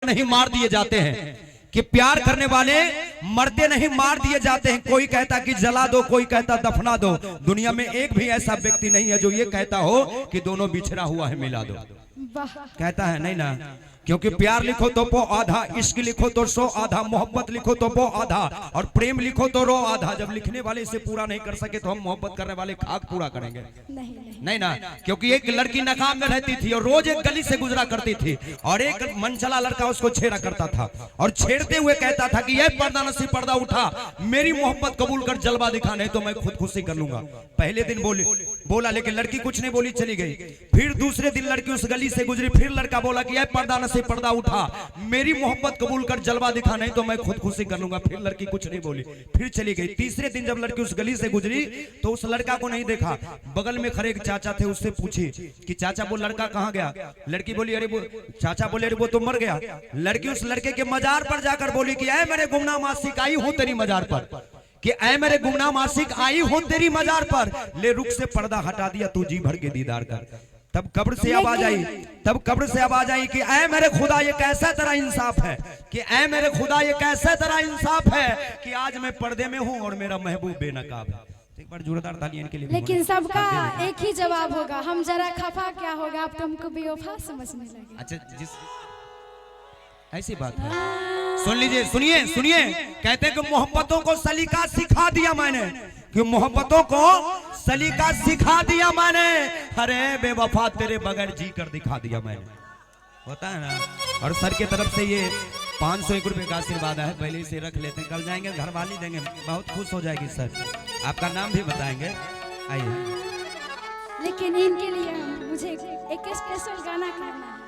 नहीं मार दिए जाते हैं कि प्यार करने वाले मरते नहीं मार दिए जाते हैं। कोई कहता कि जला दो, कोई कहता दफना दो। दुनिया में एक भी ऐसा व्यक्ति नहीं है जो ये कहता हो कि दोनों बिछड़ा हुआ है मिला दो। कहता है नहीं ना, क्योंकि प्यार लिखो तो वो आधा, इश्क लिखो तो 100 आधा, मोहब्बत लिखो तो वो आधा, और प्रेम लिखो तो रो आधा। जब लिखने वाले इसे पूरा नहीं कर सके तो हम मोहब्बत करने वाले खाक पूरा करेंगे? नहीं ना, क्योंकि एक लड़की नकाब में रहती थी और रोज एक गली से गुजरा करती थी और एक मनचला लड़का उसको छेड़ा करता था और छेड़ते हुए कहता था कि ये पर्दा नसीब पर्दा उठा, मेरी मोहब्बत कबूल कर, जलवा दिखा, नहीं तो मैं खुदकुशी कर लूंगा। पहले दिन बोला लेकिन लड़की कुछ नहीं बोली, चली गई। फिर दूसरे दिन लड़की उस गली से गुजरी, फिर लड़का बोला कि ये पर्दा नसीब पर्दा उठा, मेरी मोहब्बत कबूल कर, जलवा दिखा, नहीं तो मैं खुदकुशी कर लूंगा। फिर लड़की कुछ नहीं बोली, फिर चली गई। तीसरे दिन जब लड़की उस गली से गुजरी तो उस लड़का को नहीं देखा। बगल में खड़े एक चाचा थे, उससे पूछी कि चाचा वो लड़का कहाँ गया? लड़की बोली अरे वो, चाचा बोले अरे वो तो मर गया। लड़की उस लड़के के मजार पर जाकर बोली कि ऐ मेरे गुमनाम आशिक आई हूं तेरी मजार पर, कि ऐ मेरे गुमनाम आशिक आई हूं तेरी मजार पर, ले रुख से पर्दा हटा दिया तू जी भर के दीदार कर। तब कब्र से आवाज आई कि ऐ मेरे खुदा ये कैसा तेरा इंसाफ है, कि ऐ मेरे खुदा ये कैसा तेरा इंसाफ है कि आज मैं पर्दे में हूं और मेरा महबूब बेनकाब है। एक बार जोरदार तालियां इनके लिए। लेकिन सबका एक ही जवाब होगा, हम जरा खफा क्या होगा, आप तुमको बेवफा समझने लगे। अच्छा जिस ऐसी बात है, सुन लीजिए, सुनिए। कहते हैं कि मोहब्बतों को सलीका सिखा दिया मैंने, कि मोहब्बतों को सलीका सिखा दिया मैंने, अरे बेवफा तेरे बगैर जी कर दिखा दिया मैंने। होता है ना। और सर के तरफ से ये 501 रुपए का आशीर्वाद है, पहले इसे रख लेते हैं, कल जाएंगे घर वाली देंगे, बहुत खुश हो जाएगी। सर आपका नाम भी बताएंगे, आइए। लेकिन इनके लिए मुझे एक स्पेशल गाना करना है।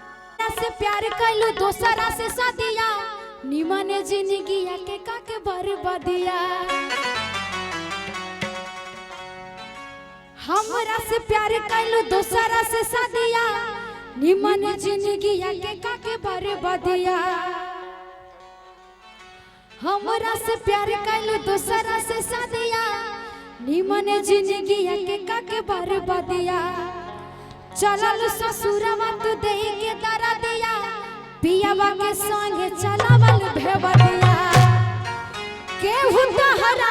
से प्यार कैलू दोसरा से शादिया, निमन जिंदगी के काके बर्बादिया। हमरा से प्यार कैलू दोसरा से शादिया, निमन जिंदगी के काके बर्बादिया। हमरा से प्यार कैलू दोसरा से शादिया, निमन जिंदगी के काके बर्बादिया। चलल ससुरवा तू देही के दरा दिया, पियावा के संगे चलावल भेवदिया। केहू तहरा